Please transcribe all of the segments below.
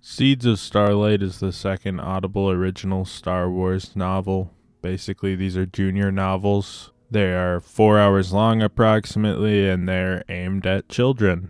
Seeds of Starlight is the second Audible original Star Wars novel. Basically, these are junior novels. They are 4 hours long approximately, and they're aimed at children.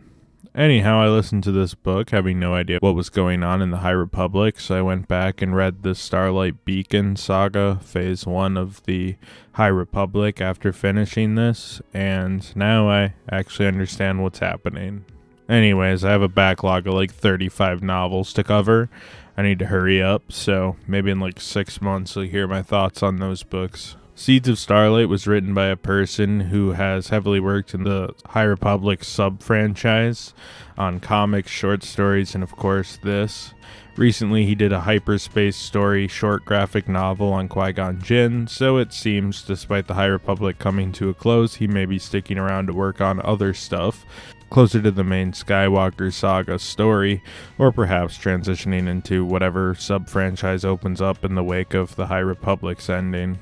Anyhow, I listened to this book having no idea what was going on in the High Republic, so I went back and read the Starlight Beacon saga, phase 1 of the High Republic after finishing this, and now I actually understand what's happening. Anyways, I have a backlog of like 35 novels to cover. I need to hurry up, so maybe in like 6 months you'll hear my thoughts on those books. Seeds of Starlight was written by a person who has heavily worked in the High Republic sub-franchise on comics, short stories, and of course this. Recently he did a hyperspace story short graphic novel on Qui-Gon Jinn, so it seems, despite the High Republic coming to a close, he may be sticking around to work on other stuff closer to the main Skywalker saga story, or perhaps transitioning into whatever sub-franchise opens up in the wake of the High Republic's ending.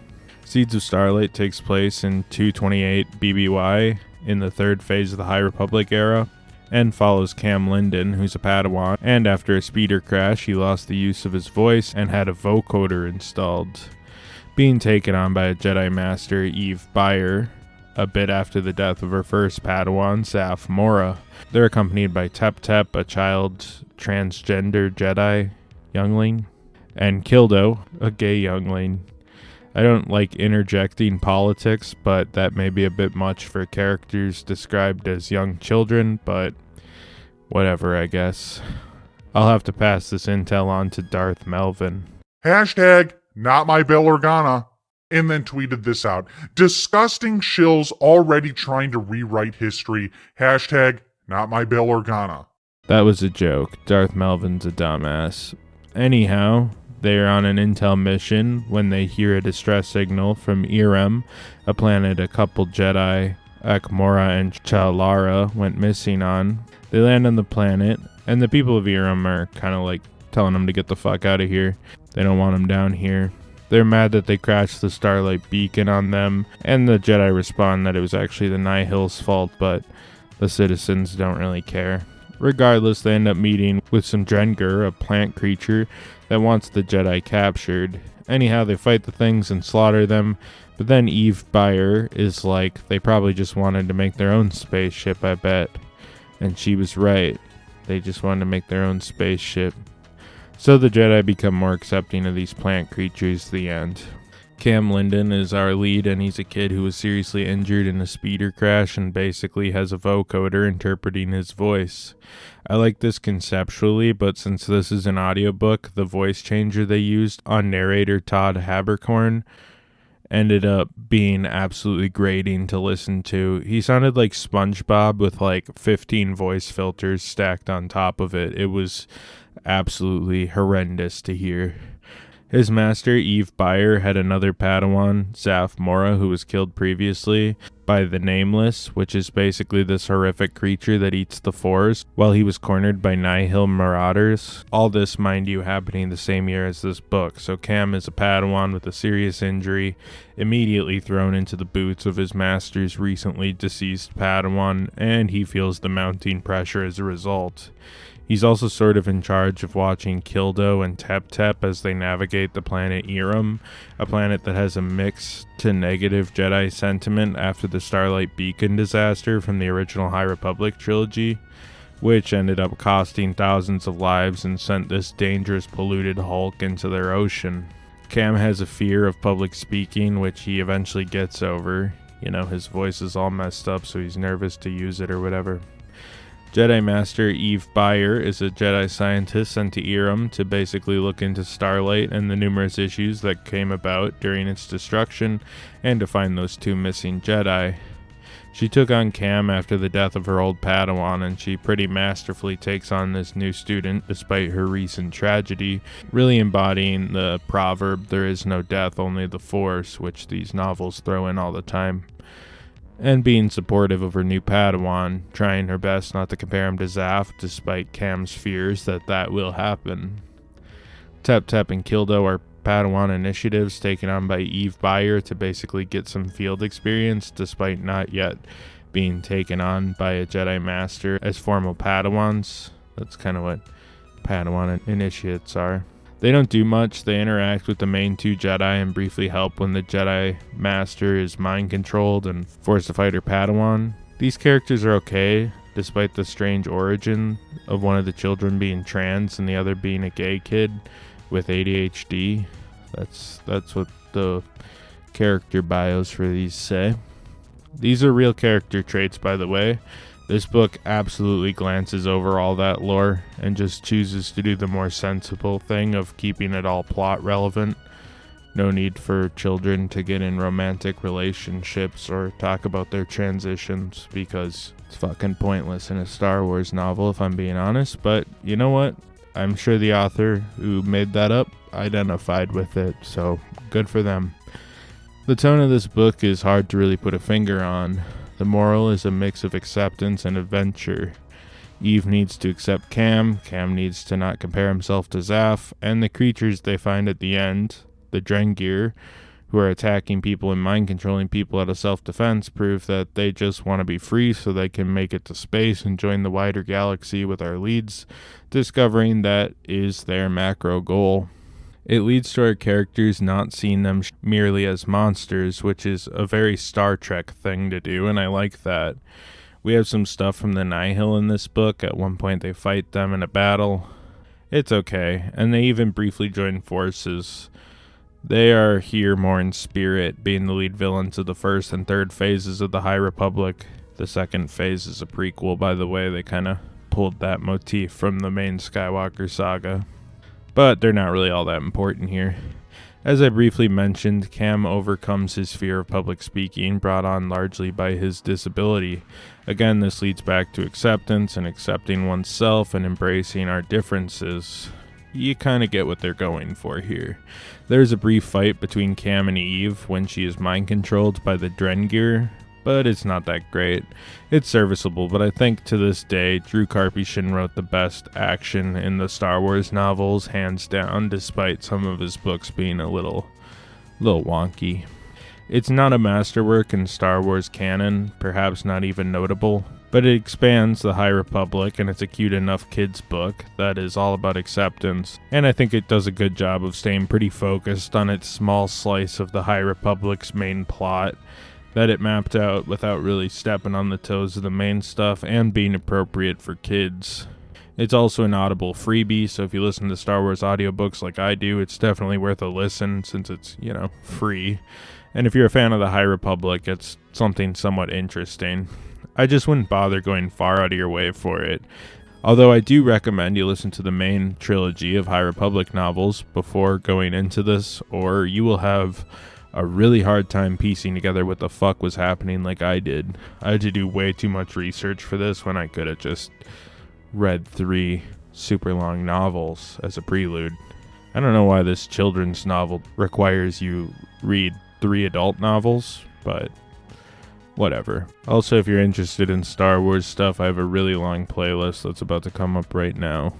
Seeds of Starlight takes place in 228 BBY in the third phase of the High Republic era, and follows Cam Linden, who's a Padawan, and after a speeder crash he lost the use of his voice and had a vocoder installed. Being taken on by a Jedi Master, Eve Byer, a bit after the death of her first Padawan, Saf Mora. They're accompanied by Tep Tep, a child transgender Jedi youngling, and Kildo, a gay youngling. I don't like interjecting politics, but that may be a bit much for characters described as young children, but whatever, I guess. I'll have to pass this intel on to Darth Melvin. Hashtag not my Bail Organa. And then tweeted this out. Disgusting shills already trying to rewrite history. Hashtag not my Bail Organa. That was a joke. Darth Melvin's a dumbass. Anyhow, they are on an intel mission when they hear a distress signal from Irem, a planet a couple Jedi, Akmora and Chalara, went missing on. They land on the planet, and the people of Irem are kind of like telling them to get the fuck out of here. They don't want them down here. They're mad that they crashed the Starlight Beacon on them, and the Jedi respond that it was actually the Nihil's fault, but the citizens don't really care. Regardless, they end up meeting with some Drengur, a plant creature that wants the Jedi captured. Anyhow, they fight the things and slaughter them, but then Eve Byer is like, they probably just wanted to make their own spaceship, I bet. And she was right. They just wanted to make their own spaceship. So the Jedi become more accepting of these plant creatures. The end. Cam Linden is our lead, and he's a kid who was seriously injured in a speeder crash and basically has a vocoder interpreting his voice. I like this conceptually, but since this is an audiobook, the voice changer they used on narrator Todd Habercorn ended up being absolutely grating to listen to. He sounded like SpongeBob with like 15 voice filters stacked on top of it. It was absolutely horrendous to hear. His master, Eve Byer, had another Padawan, Saf Mora, who was killed previously by the Nameless, which is basically this horrific creature that eats the Force, while he was cornered by Nihil marauders. All this, mind you, happening the same year as this book, so Cam is a Padawan with a serious injury, immediately thrown into the boots of his master's recently deceased Padawan, and he feels the mounting pressure as a result. He's also sort of in charge of watching Kildo and Tep Tep as they navigate the planet Irem, a planet that has a mixed to negative Jedi sentiment after the Starlight Beacon disaster from the original High Republic trilogy, which ended up costing thousands of lives and sent this dangerous polluted hulk into their ocean. Cam has a fear of public speaking, which he eventually gets over. You know, his voice is all messed up, so he's nervous to use it or whatever. Jedi Master Eve Byer is a Jedi scientist sent to Irem to basically look into Starlight and the numerous issues that came about during its destruction, and to find those two missing Jedi. She took on Cam after the death of her old Padawan, and she pretty masterfully takes on this new student despite her recent tragedy, really embodying the proverb, "There is no death, only the Force," which these novels throw in all the time. And being supportive of her new Padawan, trying her best not to compare him to Zaf, despite Cam's fears that that will happen. Tep Tep and Kildo are Padawan initiatives taken on by Eve Byer to basically get some field experience, despite not yet being taken on by a Jedi Master as formal Padawans. That's kind of what Padawan initiates are. They don't do much. They interact with the main 2 Jedi and briefly help when the Jedi Master is mind-controlled and forced to fight her Padawan. These characters are okay, despite the strange origin of one of the children being trans and the other being a gay kid with ADHD. That's what the character bios for these say. These are real character traits, by the way. This book absolutely glances over all that lore and just chooses to do the more sensible thing of keeping it all plot relevant. No need for children to get in romantic relationships or talk about their transitions, because it's fucking pointless in a Star Wars novel, if I'm being honest. But you know what? I'm sure the author who made that up identified with it, so good for them. The tone of this book is hard to really put a finger on. The moral is a mix of acceptance and adventure. Eve needs to accept Cam needs to not compare himself to Zaf, and the creatures they find at the end, the Drengir, who are attacking people and mind-controlling people out of self-defense, prove that they just want to be free so they can make it to space and join the wider galaxy with our leads, discovering that is their macro goal. It leads to our characters not seeing them merely as monsters, which is a very Star Trek thing to do, and I like that. We have some stuff from the Nihil in this book. At one point they fight them in a battle. It's okay, and they even briefly join forces. They are here more in spirit, being the lead villains of the first and third phases of the High Republic. The second phase is a prequel, by the way. They kind of pulled that motif from the main Skywalker saga. But they're not really all that important here. As I briefly mentioned, Cam overcomes his fear of public speaking, brought on largely by his disability. Again, this leads back to acceptance and accepting oneself and embracing our differences. You kind of get what they're going for here. There's a brief fight between Cam and Eve when she is mind-controlled by the Drengir, but it's not that great. It's serviceable, but I think to this day, Drew Karpyshyn wrote the best action in the Star Wars novels, hands down, despite some of his books being a little wonky. It's not a masterwork in Star Wars canon, perhaps not even notable, but it expands the High Republic, and it's a cute enough kids book that is all about acceptance, and I think it does a good job of staying pretty focused on its small slice of the High Republic's main plot that it mapped out without really stepping on the toes of the main stuff and being appropriate for kids. It's also an Audible freebie, so if you listen to Star Wars audiobooks like I do, it's definitely worth a listen since it's, free. And if you're a fan of the High Republic, it's something somewhat interesting. I just wouldn't bother going far out of your way for it. Although I do recommend you listen to the main trilogy of High Republic novels before going into this, or you will have a really hard time piecing together what the fuck was happening like I did. I had to do way too much research for this when I could have just read 3 super long novels as a prelude. I don't know why this children's novel requires you read 3 adult novels, but whatever. Also, if you're interested in Star Wars stuff, I have a really long playlist that's about to come up right now.